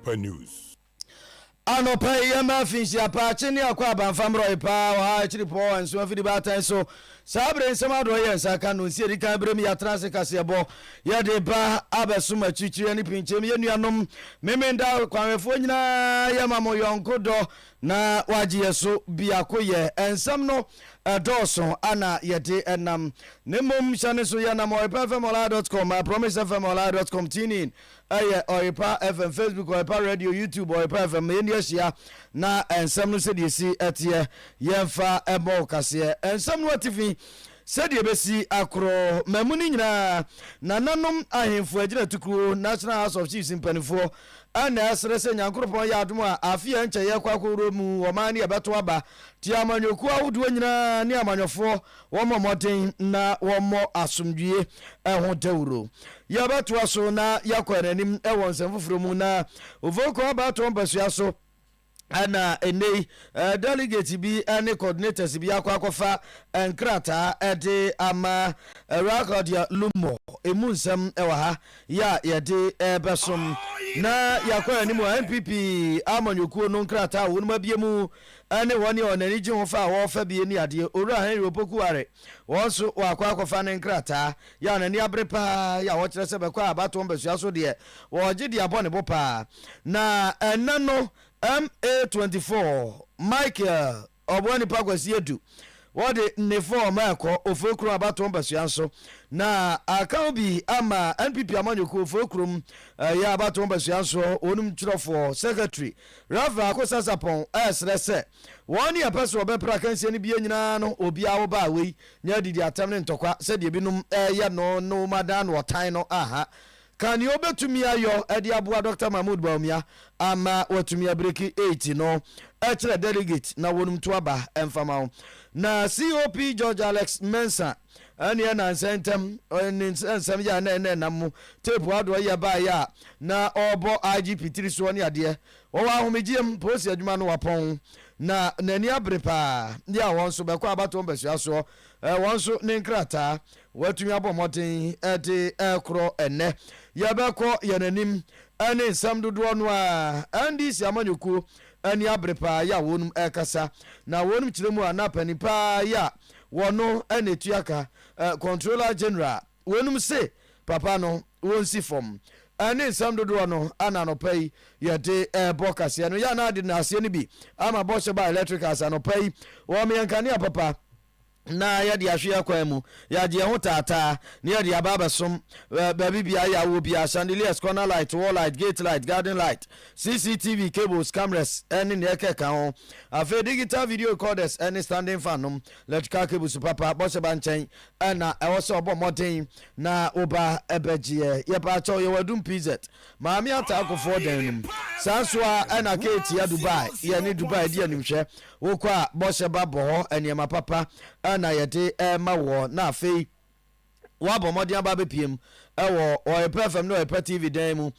Oyerepa News. Anopa yema finshi apachini akwa banfamro ipa wa chiri po enso afidi batan so sabre nsema do ye nsaka no nsi edika brem ya transe kase bo ye de ba abesuma chichiri ani pinchem ye nuanom memenda kwanwefo nyina ya mamo yonkodo na waji yeso biakoye ensam no Dawson ana yete enam nemom chane so ya na oyepafmola.com promisefmola.com tune in Oyerepa FM Facebook Oyerepa Radio YouTube Oyerepa FM enyesia na ensam no se de si etie yemfa ebo kase ensam no TV sede besi akro mamuni nyina nananom ahemfo agina tukuru National House of Chiefs impanifo ana asrese nyankropon ya adom a afia nche ye kwakoro mu omani abeto aba ti amanyoku awodo nyina ni amanyofo womomoten na womo asomdue ho tawuro ya beto aso na yakwaranim ewon semfoforo mu na ovoko abato mbasua so ana enei delegate bi and coordinators bi akwakofa enkrata ede ama record ya lumo emunsam ewa ha ya yede besom na yakwa ni mu MPP amanyokuo no nkrata wonu mabiemu ane woni onani ji hofa wo fa bi ni ade owura Henry Opokuare wonso wakwakofa ne nkrata ya nani abrepa ya wo kire se bekwa abato mbasua so de wo gye de abone bopa na enano MA24 Michael Obwani Pagwasi Edu wode nefo mako ofokuru abato mbasuanso na akaubi ama NPP amanyoku ofokuru ya abato mbasuanso onum chirofo secretary Rafa Akosasapon esrese woni apeso obepra kanse ni bie nyina no obia wo ba we nya didi atamne ntokwa se de binum ya no madan wotan no aha kan yo betumi ayo edi abua Dr. Mahmoud Baumia ama watumi abreki 80 no echre delegate na wonum to aba emfama na COP George Alex Mensa ani na sentem nsem ya na namu tape ado ya ba ya na obo IGP3 so ni ade wo wa homegiem posi adwuma no wapon na nani abrepa ya wonso be kwa abato mbasua so wonso ne nkrata watumi abomoten ede ekro ene ya be ko yananim ani nsam dodo no a andi si amanyoku ani abrepa ya wonum ekasa na wonum kiremu anapani pa ya wono ene tuaka controller general wonum se papa no wonsi form ani nsam dodo no ananopai yede bokase no ya na ade na ase ni bi ama boshe ba electricals anopai wo me yankane papa na ya di ahwe akwa mu ya di ho tata na ya di ababa som baby bia ya wo bia chandeliers corner light wall light gate light garden light CCTV cables cameras any ne keka ho afa digital video recorders any standing fan no electrical cables papa bose banchen na e wo so obo modern na oba ebegie ye pa cho ye wadum PZ maami ata akofo dan nim sanswa na kate ya Dubai ye ni Dubai di animhwe wo kwa bose babo ho eniema papa na yete ma wo na afei wabo modi aba bepiem ewo Oyerepa FM no Oyerepa TV dan mu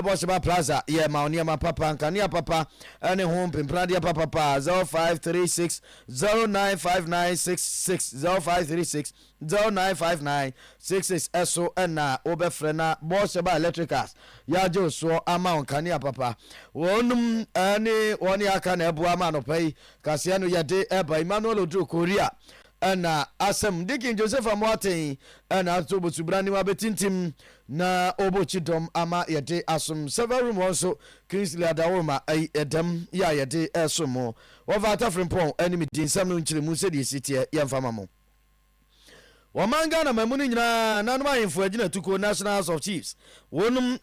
Bosheba Plaza ye ma oniema papa nkania papa ene ho mpemprade papa 0536 095966 0536 095966 eso na obefre na Bosheba Electricals ya jo so ama nkania papa wonum ene woni aka na ebu ama no pai kasia no yede eba Emmanuel Odu Korea ana asem dikin Joseph Amoateng ana to botubrani wa betintim na obochidom ama yede asum several room also Kingsley Adawoma edem ya yede esomo Wofa Atta Frimpong enemy din sam no nchiremu se de sitie yemfama mo wamanga na mamuni nyina nanu ahemfo agina tuko National House of Chiefs wonum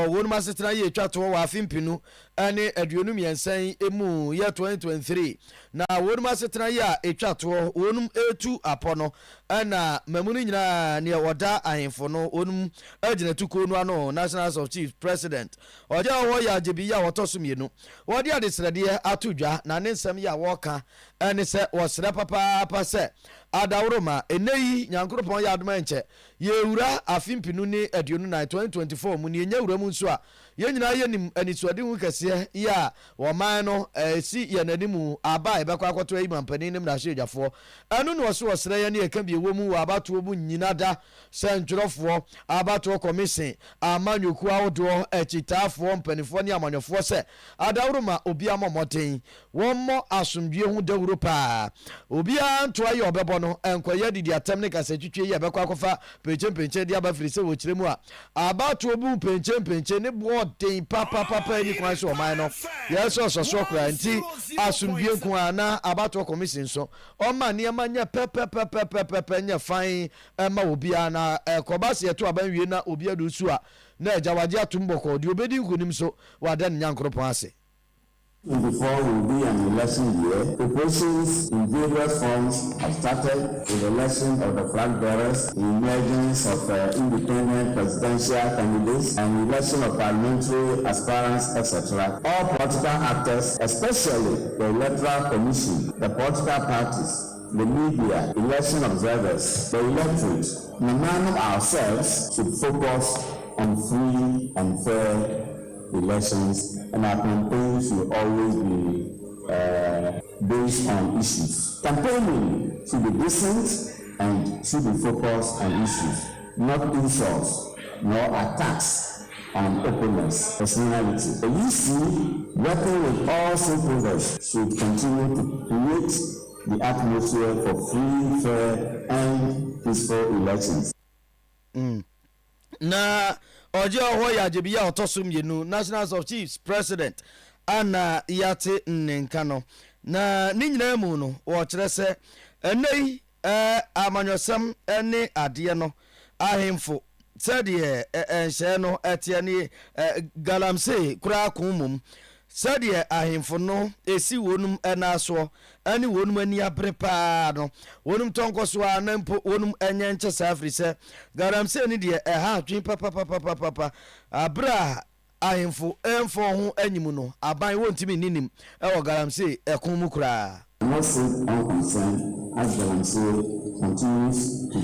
wonum asetena ye twato wa afimpinu ane aduonum yensan emu ya 2023 na wonum asetena ya etwato wonum etu apono ana mamuni nyina ne woda ahemfo no wonum agina tuko no ano National House of Chiefs president oja wo ya jebi ya wotosumienu wodi adesrede atudwa na ne nsam ya woka ane se wosre papa se adawroma eneyi nyankropon ya adoma enche ye wura afimpinu ni aduonu na 2024 mu ni enya wura mu nso a nyina ye nim anisuade hu kase ya wo man no si ye nanimu aba e bekwa akwato ayi mampani nim na hwejafo anu no so osere ye ne eka bi ewo mu abato mu nyina da sentwerofo abato commission amanyoku awodo echitafo mpanifo ne amanyofo se adawruma obi amomoten wonmo asomdue hu dawuro pa obi anto aye obebo no enkoye didi atem ne kase twitwe ye bekwa akofa penche dia ba firi se wo kiremu a abato obu penche ne bo den papa ni kwan so man no yeso so kra nti asomdue nko ana abato commission so o ma ne amanya pepe nya fine ma obi ana kobase yeto aban wie na obi adusu a na ejawaje atumboko di obedi nkunim so wadan nyankropon ase. Before will be an election year, preparations in various forms have started with the election of the flag bearers, the emergence of independent presidential candidates, and election of parliamentary aspirants, etc. All political actors, especially the Electoral Commission, the political parties, the media, election observers, the electorate, and among ourselves should focus on free and fair elections, and our campaigns will always be based on issues. Campaigning should be decent and should be focused on issues, not insults nor attacks on opponents' personality. The EC, working with all stakeholders, should continue to create the atmosphere for free, fair, and peaceful elections. Oje ho ya jebiya otosum yenu National of Chiefs President ana yate nnenka no na ni nyina mu no wo kire se enei amanyosem ene ade no ahemfo sede enhye no etie ne galamse kura komum sede ahemfo no esi wonum enaso ani wonum ani abrepa no wonum tonkoso anampo wonum enye nche safri se garamse ni de ha twin papa abra ahemfo enfo ho anyim no aban wontimi ninim e wo garamse ekon mu kura. Not so unconcerned as Galamsey continues to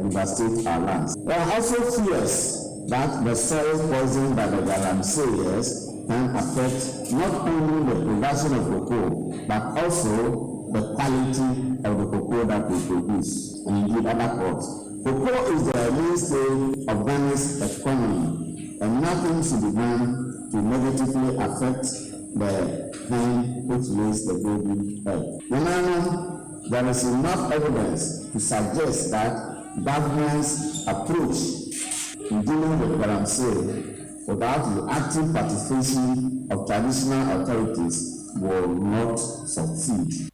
devastate our lands. There are also fears that the soil poisoned by the Galamseyers can affect not only the production of cocoa, but also the quality of the cocoa that we produce, and indeed other crops. Cocoa is the mainstay of Ghana's economy, and nothing should be done to negatively affect the hen which lays the baby egg. There is enough evidence to suggest that government's approach in dealing with Galamsey without the active participation of traditional authorities will not succeed.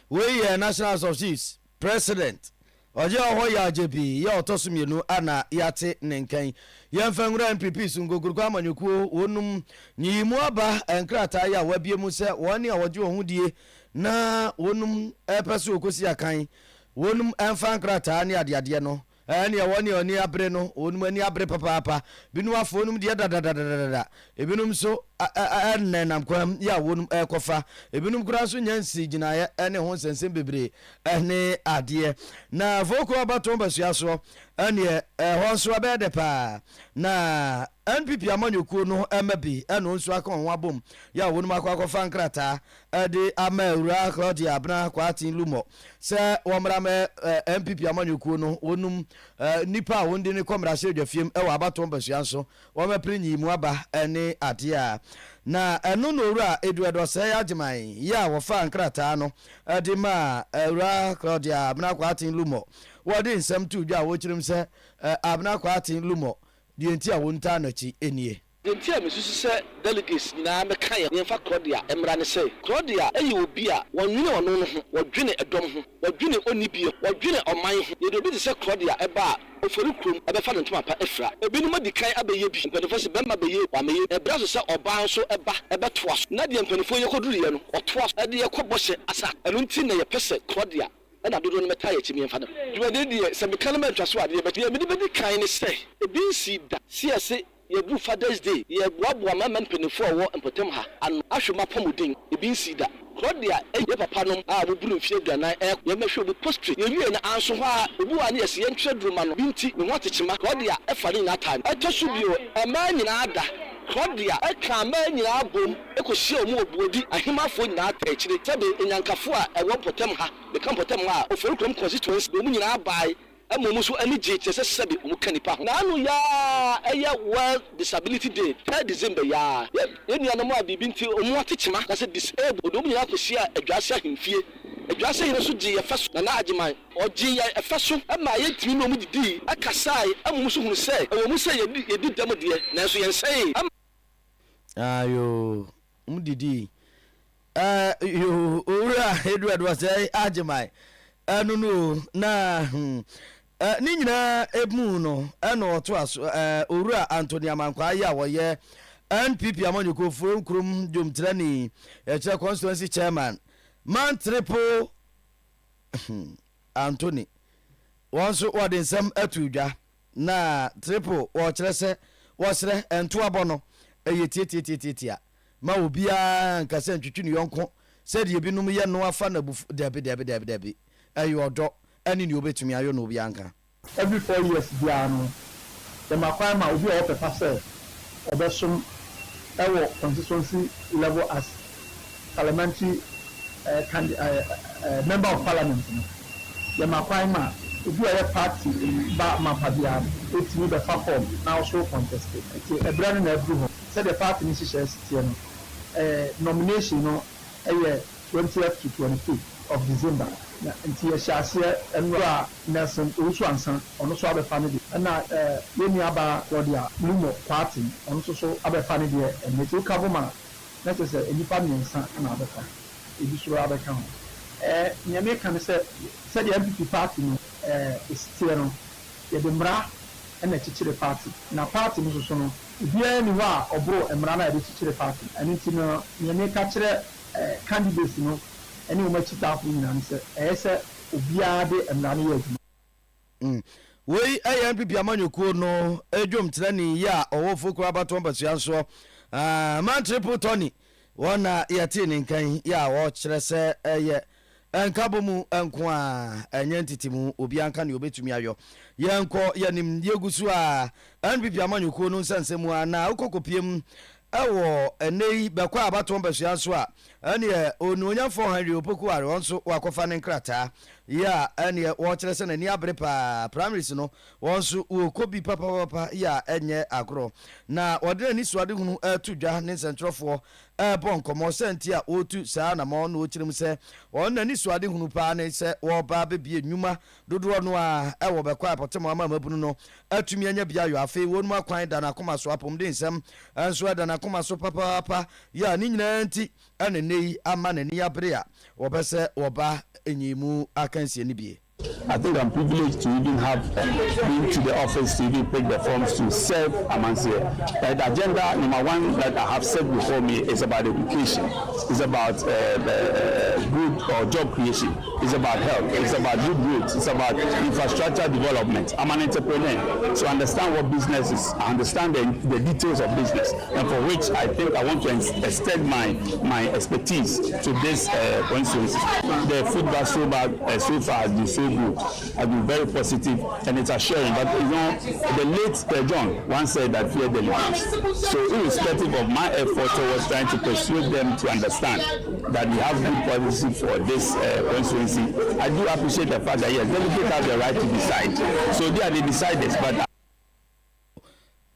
We National of Chiefs President Oje ho ya JP ya otosum yenu ana yate nenkan yemfangura MPP sungogurku amanyuku wonum nyimu aba enkrata ya wabie mu se woni awoje ohudie na wonum epese okosi akan wonum enfankrata ne ade no ani woni oni abre no wonum ani abre papa binu afo wonum de dadadadada ebinum so nenam kwam ya wonum ekofa ebinum kura so nyansi ginaye ene ho sensem bebre ene ade na voko abato basua so ene ho so abede pa na NPP amanyoku no emabi eno nso akon ho abom ya wonum akwakofa nkrata ade amaura Claudia abna kwatin lumo se womra me NPP amanyoku no wonum nipa wonde ne komra hye fiem e wa abato basua so womaprinyi mu aba ene ade a na eno no ura Eduardo se yajiman ya wofa nkrata no ade ma ura Claudia abna kwatin lumo wodi nsem tu dwa wo kirim se abna kwatin lumo di enti a wonta na chi enie enti a mesusu se delegates nyina meka ye fa Claudia emra ne se Claudia eyi obi a wonwene ono no ho wodwene edom ho wodwene onibie wodwene oman ho ye obi se Claudia eba ofori krom ebefa ne ntoma pa efra ebinu madikan abeye bi mpedefo se bemma beye wameye ebrazo se oban so ebetoa so na de mpanefo ye koduru ye no otoa so de ye kobose asa eno nti na ye pese Claudia na dodo no meta ye chimi emfa no dwade de se mekalema ntwaso ade be ye me de bedi kan ne se ebi si da si ese yɛdu Father's Day yɛboaboa mama mpanimfo a wɔ mpɔtam ha ano ahwɛ mapɔmuden ebi nsi da Claudia yɛ papa nom a wɔburu mfie aduanan yɛmɛhwɛ obi postry yɛwie na anso hɔ a obi wa ne yɛsɛ yɛntwerɛ duruma no bi nti ne ho atekyema Claudia ɛfa ne nyinaa time ɛtɔ so bio ɛmaa nyinaa da Claudia ɛka ɛmaa nyinaa bom ɛkɔhyia ɔmo obuodi ahemafo nyinaa ta akyire sɛbe enyankafo a ɛwɔ mpɔtam ha bɛka mpɔtam ha a ofori kurom constituency ɔmo nyinaa bae ɛmo mu so ani gye kyerɛ sɛ sɛbe ɔmo ka nipa ho naano yaa ɛyɛ World Disability Day 3 December yaa yɛnuanom a biribi nti ɔmo atekyema na sɛ disabled ɔmo nyinaa kɔhyia adwase ahemfie adwase yɛn so gye yɛfa so na agyeman ɔgye yɛ ɛfa so ɛma yɛntumi na ɔmo didi akasae ɛmo mu so hunu sɛ ɛwɔ mu sɛ yɛdi dɛm deɛ nanso yɛnsɛe ayo ɔmo didi yo owura Edward wasɛ agyeman ɛno no na ni nyinaa emu no ɛna ɔto aso owura Anthony Amankwa ya wɔyɛ NPP amanyɔkɔ furo nkrom dwomtrani ɛkyerɛ constituency chairman man triple Anthony wɔn so wɔde nsɛm atu dwa na triple wɔkyerɛ sɛ wɔsrɛ ntoabɔ no ɛyɛ tietietia ma obiara nkasɛ ntwitwi ne yɔnko sɛdeɛ binom yɛ no afa na bufu dabi ɛyɛ ɔdɔ ɛne ne obetumi ayɔ no obi anka every 4 years bia no the makwan ma obi a ɔpɛpa sɛ ɔbɛsom ɛwɔ constituency level as parliamentary member of parliament no the makwan ma obi a yɛ party ba mapa bia etimi bɛfa form na also contest ɛti ɛbra no na ɛburu hɔ sɛ the party ni hyehyɛ sitie no nomination no ɛyɛ 20th to 25th of December na nti yɛhyɛ aseɛ ɛnura Nelson owusu ansa ɔno so abɛfa no de ɛna yɛni aba wɔde a lumo party ɔno so abɛfa no deɛ ɛnɛti okabo ma na kyerɛ sɛ nipa mmiɛnsa na abɛfa ebi so abɛka ho nyame ka no sɛ sɛdeɛ MPP party no esitie no yɛde mmara ɛna kyekyere party na party no so no obiara ni hɔ a ɔboro mmara na yɛde kyekyere party ɛno nti no nyame ka kyerɛ candidates no ɛne wɔn akyi taafo nyinaa no sɛ ɛyɛ sɛ obiara de mmara no yɛ adwuma wei ɛyɛ NPP amanyɔkuo no adwomtrani yɛ a ɔwɔ fokoro abato mpasua so man triple Tony wɔn na yɛte ne nkan yɛ a wɔkyerɛ sɛ ɛyɛ nkabo mu nko a ɛnyɛ ntete mu obi anka ne obetumi ayɔ yɛnkɔ yɛnim yɛgu so a NPP amanyɔkuo no nsɛnsɛm a na wokɔkɔpiem ɛwɔ ɛnɛyi bɛkɔ abato mpasua so a ɛneɛ onuonyafo Henry Opokuware wɔn so wakɔfa ne nkrataa yɛ a ɛneɛ wɔkyerɛ sɛ n'ani abere paa primaries no wɔn so wɔkɔ bi papapapa yɛ a ɛnyɛ agorɔ na wɔde n'ani soade hunu ɛto dwa ne nsɛntwerɛfoɔ ɛbɔ nkɔmmɔ sɛ nti a wɔtu saa na ma ɔno wɔkyerɛm sɛ wɔn n'ani soade hunu paa ne sɛ wɔba bɛbie nnwuma dodoɔ no a ɛwɔ bɛkɔ apɔtɛm ama mabunu no atumi anya bia yɔ afei wɔn mu akwan da n'akoma so apɔm de nsɛm nso ɛda n'akoma so papapapa yɛ a ne nyinaa nti ɛna nei ama n'ani abere a wɔbɛ sɛ wɔba enyimu akansie ne bie. I think I'm privileged to even have been to the office to even pick the forms to serve Amansie. The agenda number one that I have set before me is about education. It's about good or job creation. It's about health. It's about good roads. It's about infrastructure development. I'm an entrepreneur, so I understand what business is. I understand the details of business, and for which I think I want to extend my expertise to this constituency. The feedback so far has been so good. I've been very positive, and it's assuring. But you know, the late John once said that fear deliverance. So irrespective of my effort towards trying to persuade them to understand that we have good policy for this constituency, I do appreciate the fact that yes, delegates have the right to decide. So they are the deciders, but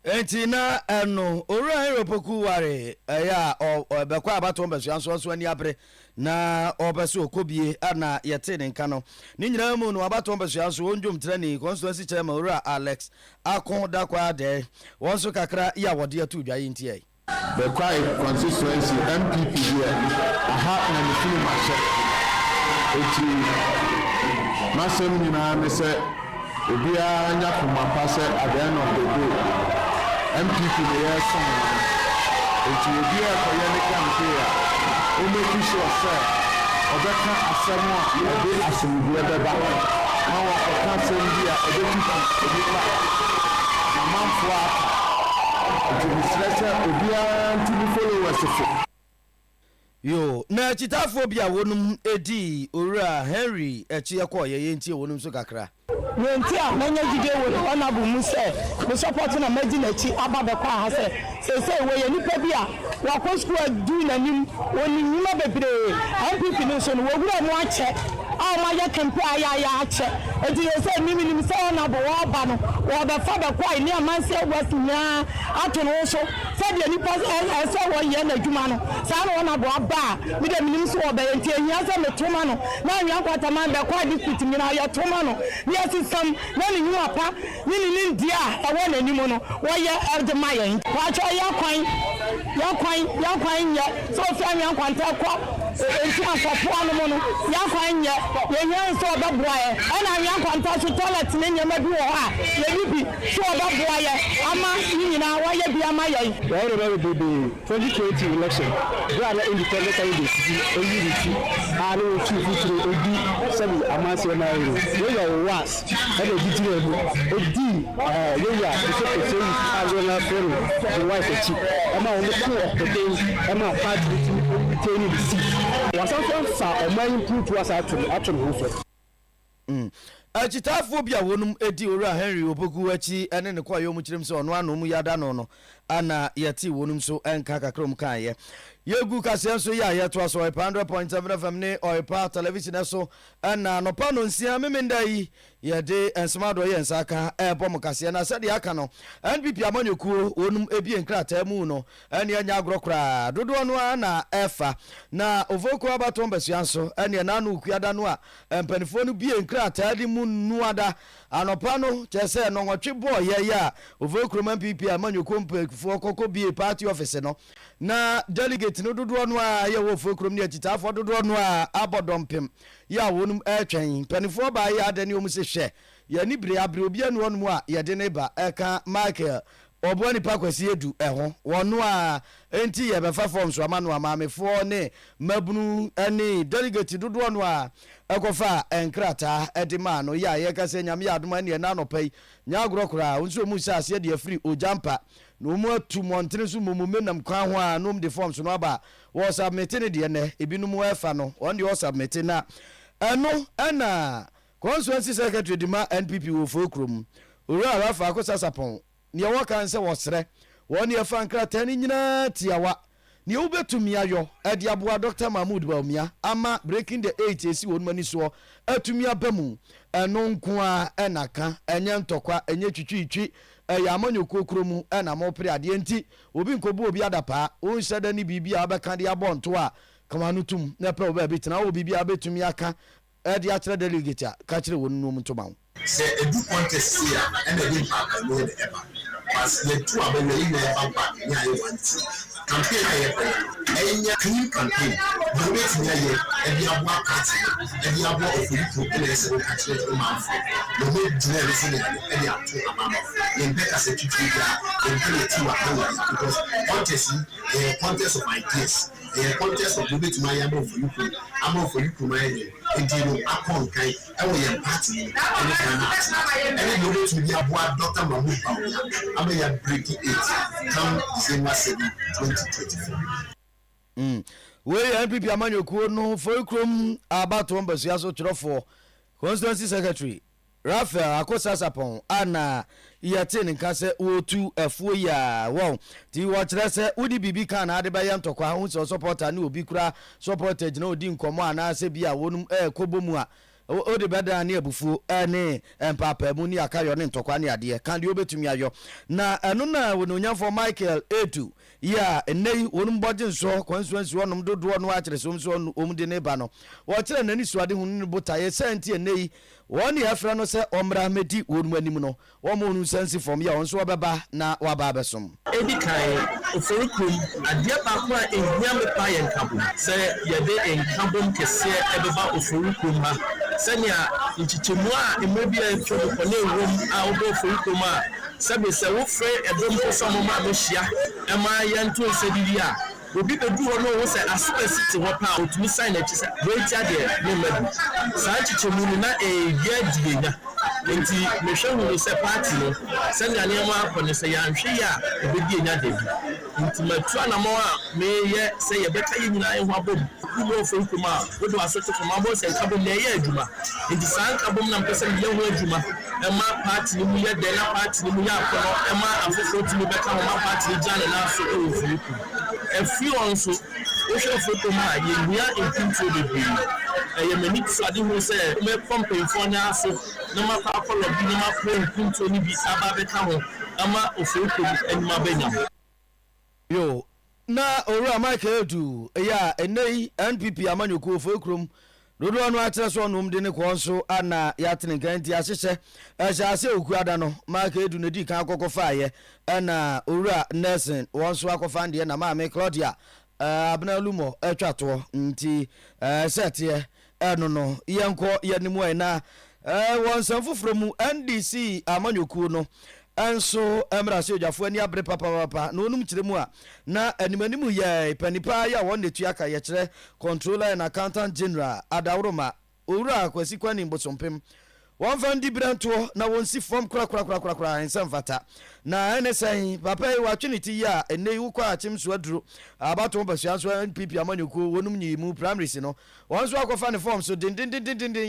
Entina eno Oyerepa Opokuware ya obekwa abato mbesua so ani abre na obeso okobie ana yete ne nka no ni nyina mu no abato mbesua so onjom trani constituency chairman Owura Alex Akondakwa de won so kakra ya wode atu dwaye ntie the quiet constituency MPP here aha na me feel mache eti masem nyina me se obia nya kuma pase at the end of the day MPP the year song eti obia ko ye ne campaign o make sure say obeka asemo a ebe asomdue beba na wa ka sem bia ebe tutu obi pa na manfo aka nti mesrɛ obiara ntumi followers fo yo na chitafo bia wonum edi owura Henry echi ekọ ye nti wonum so kakra yenti a manya gide wo honorable mu se me support na magi na chi aba be kwa ha se we ye nipa bia wa ko school adu nanim woni nyima bebre MPP no so no wo gura mu ache a ma ya kempe aya ache enti ye se mimi se honorable wo ba no wo be fa be kwa ni amanse west nya ato no so se de nipa se wo ye na adwuma no sa no honorable aba mi de minim so wo be enti ehia se metoma no na nwa kwata man be kwa district nyina ya toma no system nani hu apa nini ndia ewo nani mu no wo ye erde mayen wa cho ya kwan nya so fi anya kwanta kwa enti asopo anu mu no ya kwan nya ye nya so obaboa ana anya kwanta so toilet ne nya madu ho a ye bibi so obaboa ye ama nyina wo ye bi ama ye we remember the 2020 election we are independent candidates oyiriti ari otu odi sebi amase na ero we are was and the odi yeya so azona fero the wife chief ama on the court today ama party to the seat was also sa o man put was actually who achitafo bia wonum edi owura Henry opoku achi ene ne kwa yo mu kirem se ono ano mu yada no ana yeti wonum so enka kakrom kan ye yegu kase so ya yeto aso 100.7 FM ne Oyerepa television so ana no pa no nsia memenda yi ye de ensmado ye nsaka bom kase na sede aka no NPP amanyokuo wonum ebie nkrata mu no ene anya agrokra dodo no na efa na ovoko abaton basua so ene na no kuada no a empanifo no bie nkrata di mu nuada anopa no chese no nwotwe boy ye ya ovoko NPP amanyokuo mpefo kokko bie party office no na delegate no dodo no a ye wo fokrom ne atitafo dodo no a abodompem ya wonum etwen panifo ba ya adani omu se hwe ya ni bre abre obi anu onum a ye de ne ba eka Michael obuani pakwasi edu eho wono a enti ye be fa form so amanu amamefo ne mabunu ani delegate dodo no a ekofa enkrata edima no ya ye kase nyame ya adoma ne na nopai nya agrokura unso mu sase de afri ojampa no mu atu montene so mumumenam kwan ho a no de form so no aba wo submit ne de ne ebinum efa no on de wo submit na eno ana constituency secretary dima NPP wo fokrom ora rafa akosa sapon ne wo kan se wo sere won ye fa nkrata ni nyina tiawa ne obetumi ayo edi aboa Dr. Mahmoud Baumia ama breaking the 8 esi won mani so atumi abamu eno nko a enaka enye ntokwa enye twitwitwi ya amanyoko kromu na mo pre ade enti obi nkobu obi adapa o nseda ni bibia abeka de abonto a kamanu tum na pe oba bitina o bibia betumi aka edi akere delegate ka kire wonu mu ntoma se edu contest ya na dey back no dey ever as the two abele yi na back nya ye want campaign aye clean campaign the way to ye ebi abua party ebi abua ofuru pro na se ka kire o ma fo the way to le se ebi atu amama in better security ya in the two abele because contest of ideas the contest of movement to my amo for you my intino akon kai e wo ye party any kind any no to be aboa Dr. Mahmoud Baumia am ya breaking it come December 7 2024 we NPP amanyokuo no fokrom abato mbasua so twerofo constituency secretary Rafael akosa sapon ana yate nka se wotu afuo ya won ti wo kire se udi bibi kan na ade baye ntokwa hu so supporter ni obi kura supporter na odi nkomo ana se bia wonum kobomu a o de beda na ebufuo ne empapa mu ni akayo ne ntokwa ne ade kan de obetumi ayo na eno na wononyafo Michael Etu ya enei wonum bodge so constituency wonum dodo no a kire so omde ne ba no wo kire nani suade hu ne botaye senti enei woni afra no se omra medi wonum anim no wo mo nu sensi from ya onso obeba na waba abesom edi kai oforukrum ade ba ko a ehia me pa ye nkabo se ye de enkabo kese ebeba oforukrum ha senya nchichemu a emobia ntwo ko na ewom a obo oforukrum a sabe se wo fre edom ko somo ma do hia ema ye nto nsediri a obi bedu ho no wo se aspecity ho pa otumi sign na chisa wait ade no medu sa chichemu na e ye dienya nti mehwɛ hu sɛ party no sɛnea nneɛma akɔ ne sɛ yɛanhwɛ yi a ɛbɛdi anya da bi nti matu anamɔ a meyɛ sɛ yɛbɛka yɛ nyinaa yɛ ho abom kubo ofurukuma a wode wasote fam abɔ sɛ nkabom na ɛyɛ adwuma nti saa nkabom na mpɛ sɛ meyɛ ho adwuma ɛma party no mu yɛ dɛn na party no mu yɛ akɔnɔ ɛma afoforɔ tumi bɛka ho ma party no gya ne naso ɛwɔ furukum ɛfiri wɔn nso wohwɛ furukum a yɛhia mpintuo bebree ɛyɛ m'ani so ade ho sɛ mɛkɔ mpanyinfoɔ no aso na makɔ akɔlɔ bi na makɔ mpintuo no bi aba bɛka ho ama ofurukum anim abɛnya yo na owura Michael Edu ya enei NPP amanyoko ofokrom dodo no akyerɛ so nom de ne kɔ nso ana yatene nkanti ahyehye ɛhyase oku ada no Michael Edu ne di kan akɔkɔ faaye ɛna owura Nelson wɔn so akɔfa ndeɛ na maame Claudia abna lumo atwato nti setie ɛno no yɛnkɔ yɛnimu ɛna wɔn sanfoforo mu NDC amanyoko no anso emrase ojafo ani abre papa no onum kyerɛ mu a na animanimu yɛ panipa ya won netu aka yɛ kyerɛ controller and accountant general adawroma owura akwasi kwani mbosompem won fan di branto na won si form kra nsɛmfata na ene sɛn papa yi watweniti ya ene wu kwa achim so aduro abato basua so NPP amanyoko wonum nyimu primaries no won so akɔfa ne form so din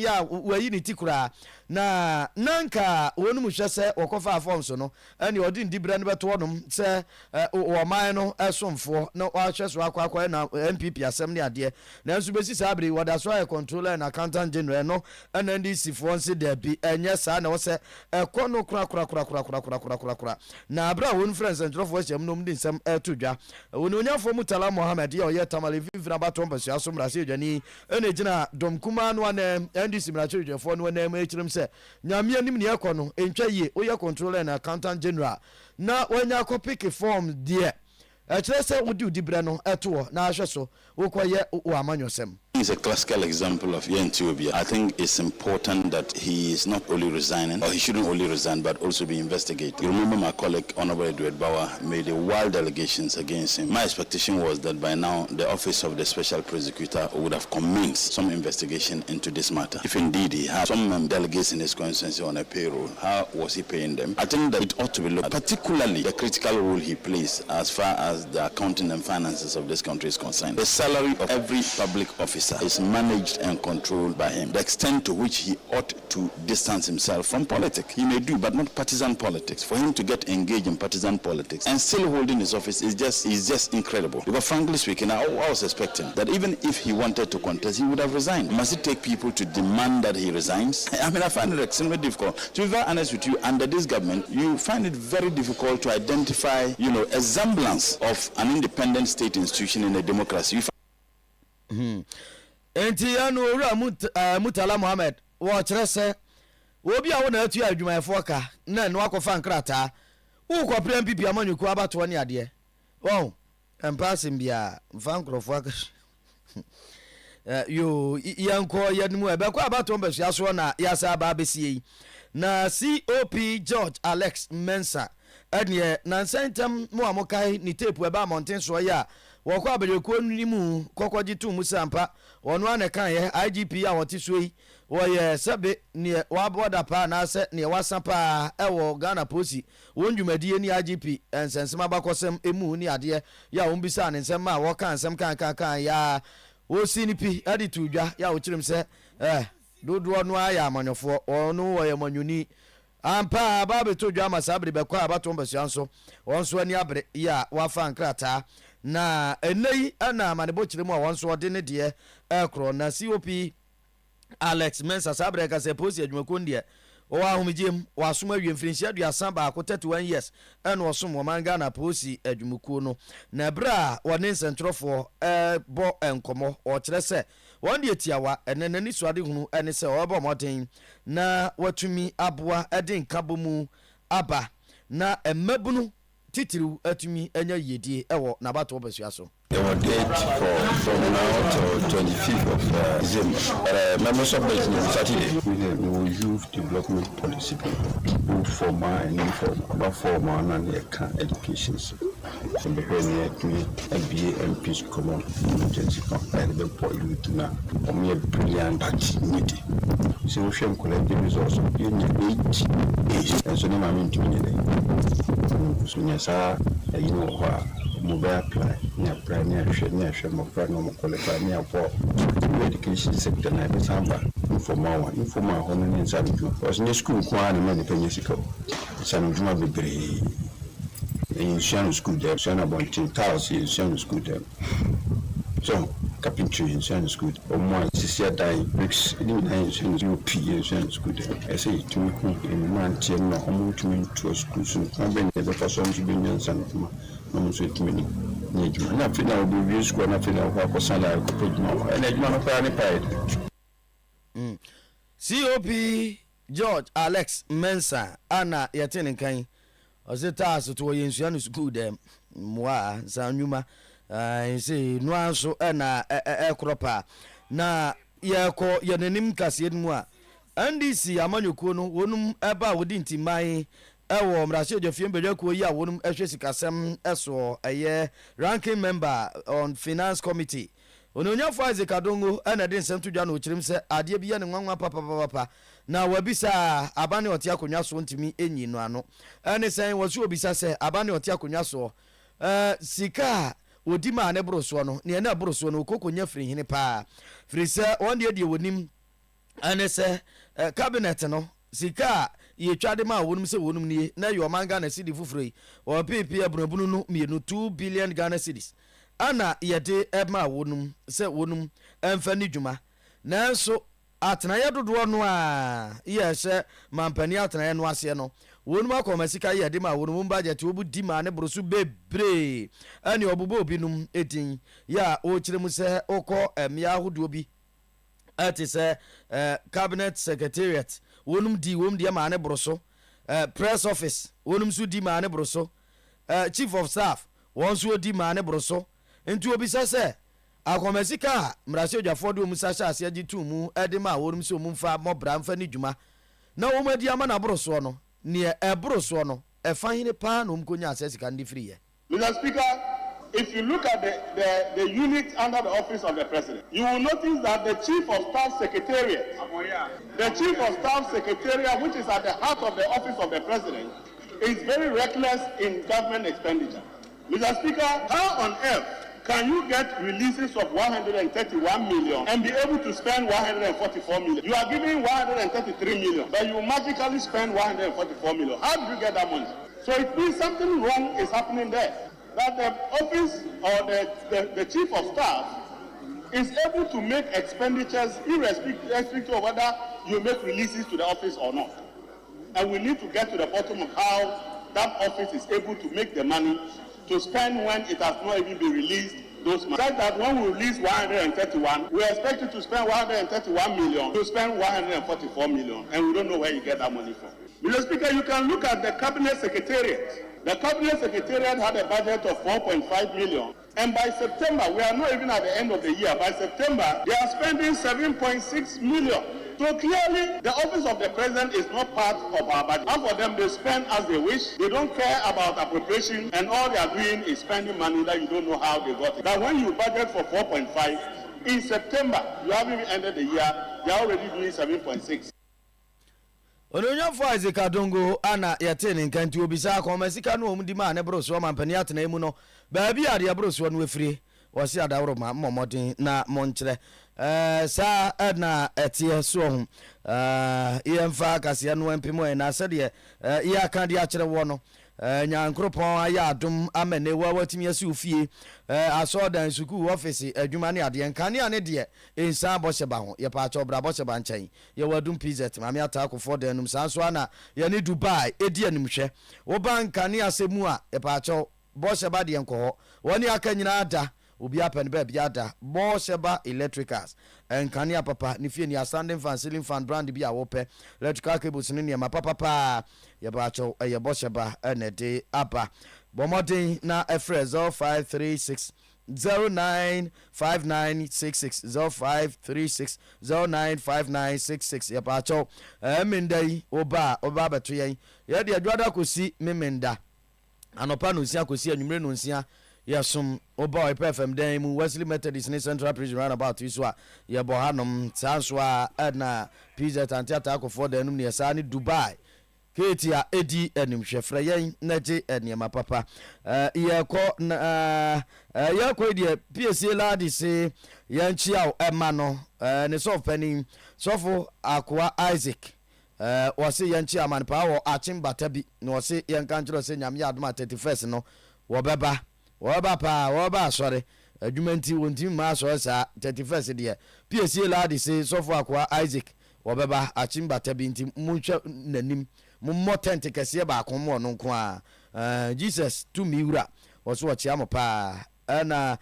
ya wayi ne tikura na nanka wonum hwɛ sɛ wɔkɔfa form so no ene odi ndi bra ne beto nom sɛ wo man no ɛsomfo na wahwɛ so akɔ na NPP asɛm ne ade na nso besi sabre wada so aye controller and accountant general no ene ndi sifo nse de bi enye saa na wo sɛ ɛkɔ no kura na abra won friends and trofo ahyam nom di nsɛm ɛtodwa woni onyafo Mutala Mohammed ya oyɛ tamale vivra batom basua so mrase odwani ene gina dom kuma no na NDC mrache odwafo no na ɛkyerem sɛ nyame anim ne ɛkɔ no entwa yie oyɛ controller and accountant general na wanya akɔpick form deɛ ɛkyerɛ sɛ wodi bre no ɛto na ahwɛ so wokɔyɛ wo amanyosɛm. He's a classical example of Yentubia. I think it's important that he is not only resigning, or he shouldn't only resign, but also be investigated. You remember my colleague, Honorable Edward Bauer, made a wild allegations against him. My expectation was that by now, the Office of the Special Prosecutor would have commenced some investigation into this matter. If indeed he had some delegates in his constituency on a payroll, how was he paying them? I think that it ought to be looked at, particularly the critical role he plays as far as the accounting and finances of this country is concerned. The salary of every public officer is managed and controlled by him. The extent to which he ought to distance himself from politics, he may do, but not partisan politics. For him to get engaged in partisan politics and still holding his office is just incredible. Because frankly speaking, I was expecting that even if he wanted to contest, he would have resigned. Must it take people to demand that he resigns? I mean, I find it extremely difficult. To be very honest with you, under this government, you find it very difficult to identify, a semblance of an independent state institution in a democracy. Enti anu owura Mutala Mohammed wo kyerɛ sɛ obi a wo na atu adwumayɛfo ka na no akɔfa nkrata wo kɔpre MPP amanyoko abato ne ade wo empasem bia mfa nkrofo aka yo yanko yadmu ebekɔ abato mbasua so na yasa ba besie na COP George Alex Mensa ene na nsentam mo amokai ni tape eba mountain so ya wɔkɔ abɛdɛkɔ nimu kɔkɔgye to mu sampa wɔno ane kan yɛ IGP a wɔte so yi wɔyɛ sɛbe ne waboda pa na sɛ ne wasa pa ɛwɔ Ghana Posi wɔn dwumadie ni IGP ensensema bakɔsɛm emu ni adeɛ ya wɔn bisa ne nsɛm a wɔka nsɛm kan ya wɔsi ni pi ade to dwa ya wɔkyerem sɛ dodoɔ no ayɛ amanyɔfoɔ ɔno wɔyɛ manyuni ampa ba beto dwa masabre bɛkɔ abato mbasua nso wɔn so ani abre ya wafa nkrata na enei ana manebo kyerɛ mu a wɔn so ɔde ne deɛ ɛkro na COP Alex Mensa sabre ka sɛ posi adwumako deɛ o ahomgiem wasom awie mfirinhyia aduasa ba ko 31 years ɛna ɔsom wɔman Ghana posi adwumako no na bra wɔne nsɛntrɔfoɔ bɔ enkomo ɔkyerɛ sɛ wɔn deɛ tiawa ɛne nani so ade hunu ɛne sɛ ɔbɔ mɔden na watumi aboa ɛde nkabo mu aba na mmabunu titiriw atumi anya yedie ɛwɔ nabato basua so. They were dead from now to 25th of December. Members of the Saturday. We will use development policy, both formal and informal, but formal and education. some behavior to MBA and peace common emergency campaign the boy with na or brilliant activity. So we shall collect the results in 8 days and so name I mean to me. So yes, you know what mobile apply near primary near more no qualify near for education sector na be samba informal home inside because in school kwa na medical musical some juma bebre in Shan school there Shan about 10,000 Shan school there so carpentry in Shan school or more CCA die bricks in Shan school there I say to me in man team no omo to school so can be the person to be in San no so to me na fina obi wi school na fina kwa sala ko pejuma na ejuma no kwa ni paid COP George Alex Mensa ana yatene kan ozeta so to yensu anu school dem mwa sanwuma say no anso na ekropa na yeko yenenim kase mu a NDC amanyoko no wonum eba wodi ntimai ewo mrashe jofie mbedwako yi a wonum ehwe sikasem eso eye ranking member on finance committee ononya faize kadongo ana den sentu dwa no chirim se ade biya ne nwanwa papa na wabisa abane otia konwa so ntimi enyi no ano ene sen wasu obisa se abane otia konwa so sika odima ne broso no ne na broso no kokonya firi hene pa firi se onde de wonim ene se cabinet no sika ye twade ma wonum se wonum nie na yo manga na cedi fufuroi o pepe abrabunu no mienu 2 billion Ghana cedis ana yede ema wonum se wonum emfa ni dwuma nanso atenaye dodo no a ye se mampani atenaye no ase no wonum akomasika yede ma wonum budget obu di ma ne brosu bebre ani obubo obinum edin ya o kiremu se okọ emia hodo bi ati se cabinet secretariat wonum di ma ne broso press office wonum su di ma ne broso chief of staff won su di ma ne broso ntu obi sese akomasika mrase odwafo de omusa sha ase agi tumu edema wonum se omumfa mobra mfa ni dwuma na womadi ama na broso no ne ebroso no efa hine pa no mkonya ase sika ndi free ye. Mr. Speaker, if you look at the unit under the office of the president, you will notice that the chief of staff secretariat, which is at the heart of the office of the president, is very reckless in government expenditure. Mr. Speaker, how on earth can you get releases of 131 million and be able to spend 144 million? You are giving 133 million, but you magically spend 144 million. How do you get that money? So it means something wrong is happening there. That the office or the chief of staff is able to make expenditures irrespective of whether you make releases to the office or not. And we need to get to the bottom of how that office is able to make the money to spend when it has not even been released. Those money. Said that when we release 131, we expect you to spend 131 million, to spend 144 million, and we don't know where you get that money from. Mr. Speaker, you can look at the cabinet secretariat. The cabinet secretariat had a budget of 4.5 million. And by September, we are not even at the end of the year. By September, they are spending 7.6 million. So clearly, the office of the president is not part of our budget. And for them, they spend as they wish. They don't care about appropriation, and all they are doing is spending money that you don't know how they got it. That when you budget for 4.5, in September, you haven't even ended the year, they are already doing 7.6. Ononya fo Isaac Adongo ana yatene nkanti obisa akomasika no omudi ma ne broso mampani atena emu no baabi ade broso no efire wose adawro ma momodin na monkyere sa na etie so ho yemfa kase no empimo na sede ya kan de akere wo no nyankropon aya adom amene wa watimi asi ofie asodan suku office adwuma ne ade nkan ne de ensa bohyeba ho ye pa acho bra bohyeba nchen ye wadum pz mame atako for the num sanso ana ye ne Dubai edi animhwe wo banka ne asemu a ye pa acho bohyeba de enko ho woni aka nyina ada obi apen be bia da bohyeba electricals enkania papa ni fie ni standing fan ceiling fan brand bia wo pe electrical cables ne ma papa ye ba acho ye bohyeba enede apa bomodin na efrezo 536 095966 0536 095966 ye ba acho emendai oba beto yen ye de adwada kosi memenda anopa no nsia kosi anwumre no nsia yɛsom oba Oyerepa FM dan mu Wesley Methodist ne Central Prison roundabout iso a yɛbɔ hanom sanso a na PZ Antiata akofo dan num ne yɛsa ne Dubai Ketia edi enimhwefra yen naje eniema papa yɛkɔ die PSA ladi se yanchia ema no ne sof penin sofo akwa Isaac wose yanchia man pa wo achimba bi no wose yankanchiro se nyame adoma 31st no wobeba asore adwumanti wonti ma so sa 31st de PSA ladi se sofo akwa Isaac wobeba achimba bi nti munhwa nanim mo tent kese ba akomo no nko a Jesus to mi wura wo so chia mo pa na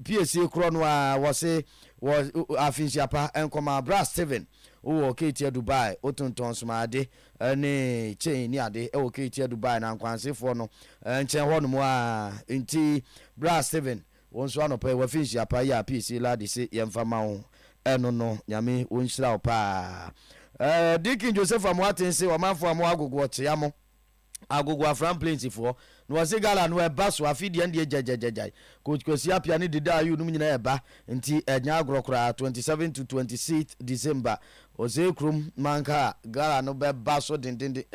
PSA kro no a wo se wo afinsia pa enkoma bra Steven wo Ketia Dubai otonton smade ne chain ni ade wo Ketia Dubai na nkwansefo no nchen ho no mo a nti bra Steven won so anopa wo afinsia pa ya PSA ladi se yemfa ma wo eno no nyame won hira pa Dikin Joseph Amoateng se wamanfo amo agogo tiamo agogo afran plentifo no wase gala no eba so afide ande jajajajai coach Kwesi Apia ne dida ayu no nyina eba nti enya agrokra 27 to 26 December ose krum manka gala no be baso dindindi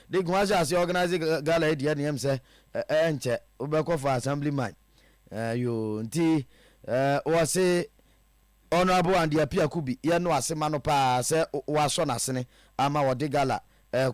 de gwaja ase organize gala e dia ne em se enche obekọ for assemblyman yo nti wase Honorable and Apia Kubi ye no asema no pa se waso nasene ama wode gala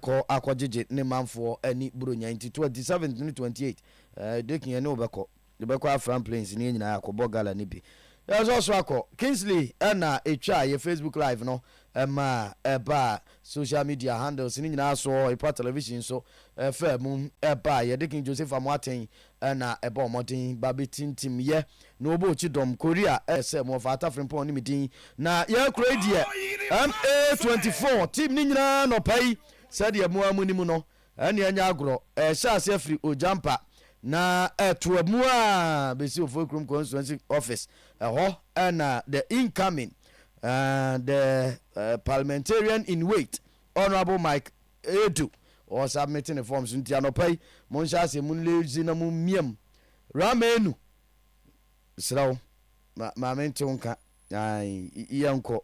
ko akogege ne manfo ani buronya 27 28 dekin ye no beko afran plains ni nyina akobo gala ni bi yaso so akọ Kingsley na etwa ye Facebook live no ma eba social media handles ni nyina so Oyerepa television so FM eba ye dekin Joseph Amoateng na eba omodin babetintim ye no obo chidom Korea ese mo Wofa Atta Frimpong ni midin na ye kredie MA24 team ni nyina no pai said ye mo amuni mu no ene anya agro sha se free ojampa na etuamu a besi ofokrum constituency office ho na the incoming the parliamentarian in wait Honorable Mike Edu or submitting the forms nti anopai mon sha se mun lezi na mun miem ramenu sraw ma mentonka ai yanko